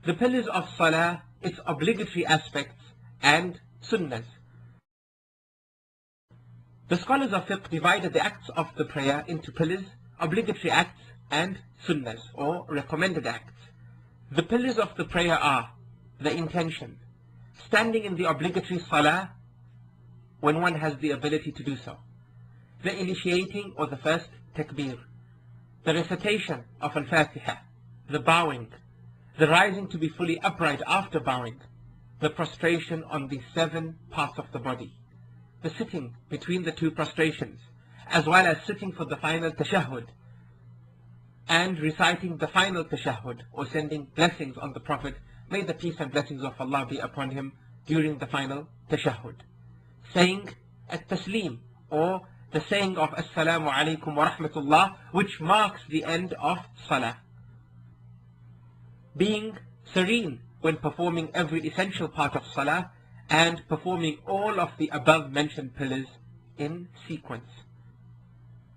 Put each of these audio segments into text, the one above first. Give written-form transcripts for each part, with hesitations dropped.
The pillars of salah, its obligatory aspects and sunnahs. The scholars of fiqh divided the acts of the prayer into pillars, obligatory acts and sunnahs or recommended acts. The pillars of the prayer are the intention, standing in the obligatory salah when one has the ability to do so, the initiating or the first takbir, the recitation of al-Fatiha, the bowing, the rising to be fully upright after bowing, the prostration on the 7 parts of the body, the sitting between the 2 prostrations, as well as sitting for the final tashahhud, and reciting the final tashahhud or sending blessings on the Prophet, may the peace and blessings of Allah be upon him, during the final tashahhud. Saying at-taslim or the saying of Assalamu alaikum wa rahmatullah, which marks the end of salah. Being serene when performing every essential part of salah and performing all of the above mentioned pillars in sequence.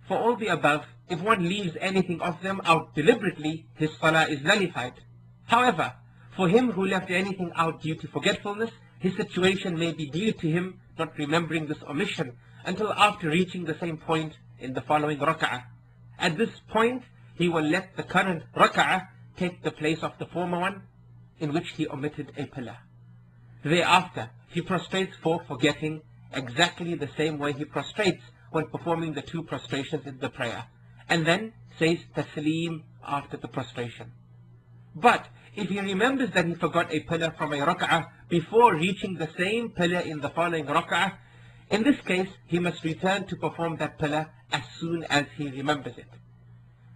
For all the above, if one leaves anything of them out deliberately, his salah is nullified. However, for him who left anything out due to forgetfulness, his situation may be due to him not remembering this omission until after reaching the same point in the following rak'ah. At this point, he will let the current rak'ah take the place of the former one in which he omitted a pillar. Thereafter, he prostrates for forgetting exactly the same way he prostrates when performing the 2 prostrations in the prayer, and then says taslim after the prostration. But if he remembers that he forgot a pillar from a rak'ah before reaching the same pillar in the following rak'ah, in this case he must return to perform that pillar as soon as he remembers it.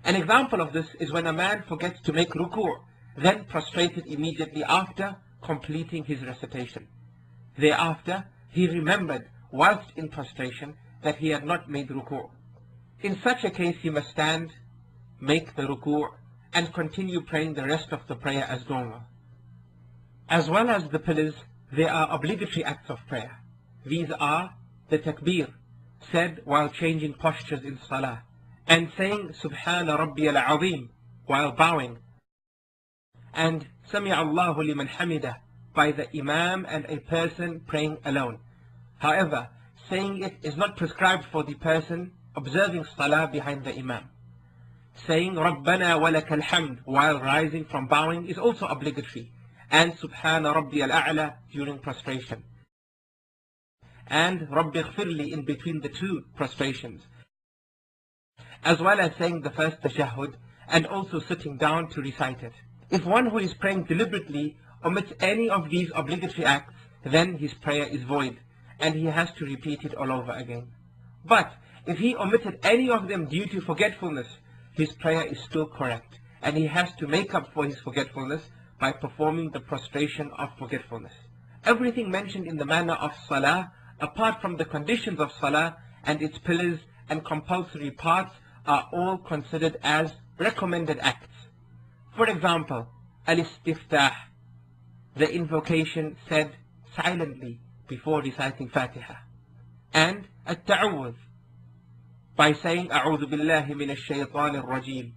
An example of this is when a man forgets to make ruku', then prostrated immediately after completing his recitation. Thereafter, he remembered whilst in prostration that he had not made ruku'. In such a case, he must stand, make the ruku', and continue praying the rest of the prayer as normal. As well as the pillars, there are obligatory acts of prayer. These are the takbir, said while changing postures in salah, and saying Subhana Rabbiyal Azim while bowing, and Sami'a Allahu liman hamidah by the imam and a person praying alone. However, saying it is not prescribed for the person observing salah behind the imam. Saying Rabbana wa lakal hamd while rising from bowing is also obligatory, and Subhana Rabbiyal A'la during prostration, and Rabbi Ighfirli in between the 2 prostrations, as well as saying the first tashahhud and also sitting down to recite it. If one who is praying deliberately omits any of these obligatory acts, then his prayer is void and he has to repeat it all over again. But if he omitted any of them due to forgetfulness, his prayer is still correct, and he has to make up for his forgetfulness by performing the prostration of forgetfulness. Everything mentioned in the manner of salah, apart from the conditions of salah and its pillars and compulsory parts, are all considered as recommended acts. For example, al-istiftah, the invocation said silently before reciting Fatiha, and at-ta'awudh, by saying A'udhu billahi minash shaytanir rajim,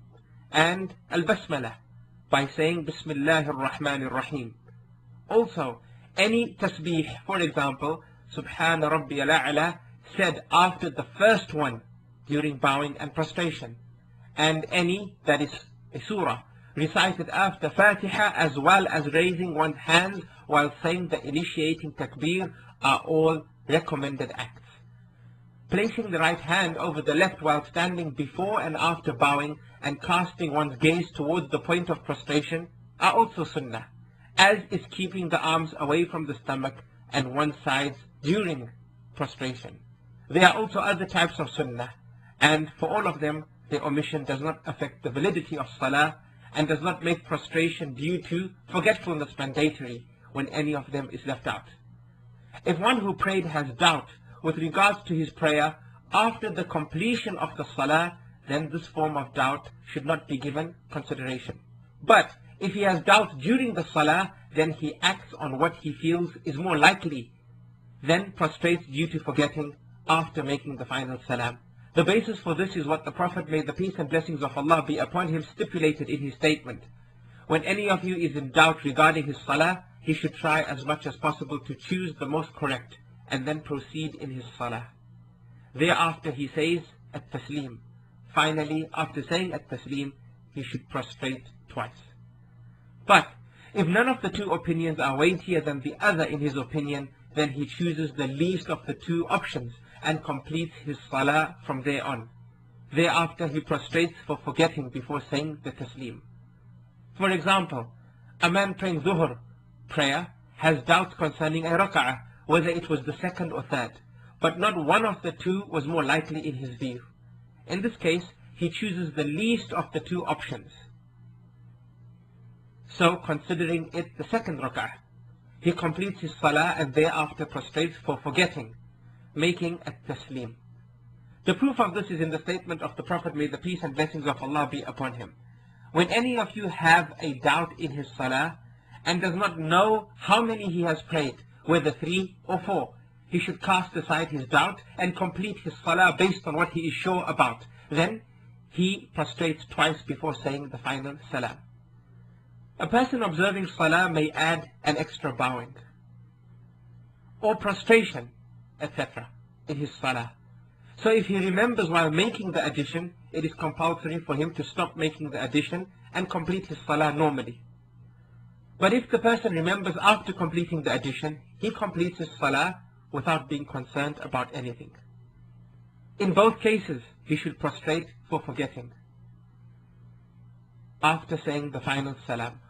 and al-basmalah, by saying Bismillahir Rahmanir Rahim. Also, any tasbih, for example, Subhana Rabbiyal A'la, said after the first one during bowing and prostration, and any that is a surah recited after Fatiha, as well as raising one's hand while saying the initiating takbir, are all recommended acts. Placing the right hand over the left while standing before and after bowing and casting one's gaze towards the point of prostration are also sunnah, as is keeping the arms away from the stomach and one's sides during prostration. There are also other types of sunnah, and for all of them, the omission does not affect the validity of salah and does not make prostration due to forgetfulness mandatory when any of them is left out. If one who prayed has doubt with regards to his prayer after the completion of the salah, then this form of doubt should not be given consideration. But if he has doubt during the salah, then he acts on what he feels is more likely, then prostrates due to forgetting after making the final salam. The basis for this is what the Prophet, may the peace and blessings of Allah be upon him, stipulated in his statement: when any of you is in doubt regarding his salah, he should try as much as possible to choose the most correct and then proceed in his salah. Thereafter he says at-taslim. Finally, after saying at-taslim, he should prostrate twice. But if none of the two opinions are weightier than the other in his opinion, then he chooses the least of the two options and completes his salah from there on. Thereafter he prostrates for forgetting before saying the taslim. For example, a man praying Dhuhr prayer has doubts concerning a rak'ah, whether it was the second or third, but not one of the two was more likely in his view. In this case, he chooses the least of the two options. So, considering it the second rak'ah, he completes his salah and thereafter prostrates for forgetting, making at-taslim. The proof of this is in the statement of the Prophet, may the peace and blessings of Allah be upon him. When any of you have a doubt in his salah and does not know how many he has prayed, whether 3 or 4, he should cast aside his doubt and complete his salah based on what he is sure about. Then he prostrates twice before saying the final salam. A person observing salah may add an extra bowing or prostration, etc. in his salah. So if he remembers while making the addition, it is compulsory for him to stop making the addition and complete his salah normally. But if the person remembers after completing the addition, he completes his salah without being concerned about anything. In both cases, he should prostrate for forgetting after saying the final salam.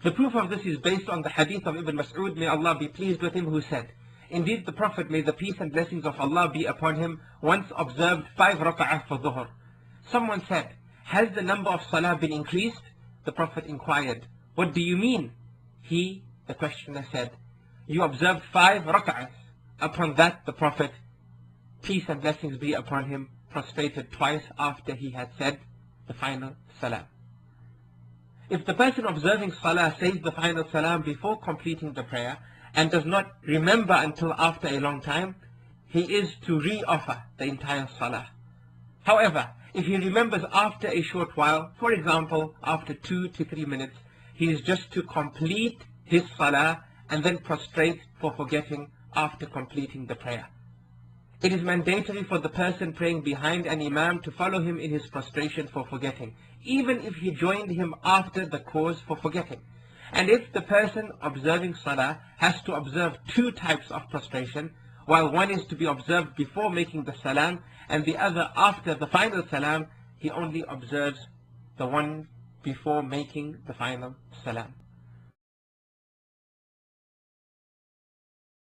The proof of this is based on the hadith of Ibn Mas'ud, may Allah be pleased with him, who said, indeed the Prophet, may the peace and blessings of Allah be upon him, once observed 5 rak'ah for Dhuhr. Someone said, has the number of salah been increased? The Prophet inquired, what do you mean? He, the questioner, said, you observed 5 rak'ahs. Upon that the Prophet, peace and blessings be upon him, prostrated twice after he had said the final salam. If the person observing salah says the final salam before completing the prayer and does not remember until after a long time, he is to re-offer the entire salah. However, if he remembers after a short while, for example after 2 to 3 minutes, he is just to complete his salah and then prostrate for forgetting after completing the prayer. It is mandatory for the person praying behind an imam to follow him in his prostration for forgetting, even if he joined him after the cause for forgetting. And if the person observing salah has to observe 2 types of prostration, while one is to be observed before making the salam and the other after the final salam, he only observes the one before making the final salam.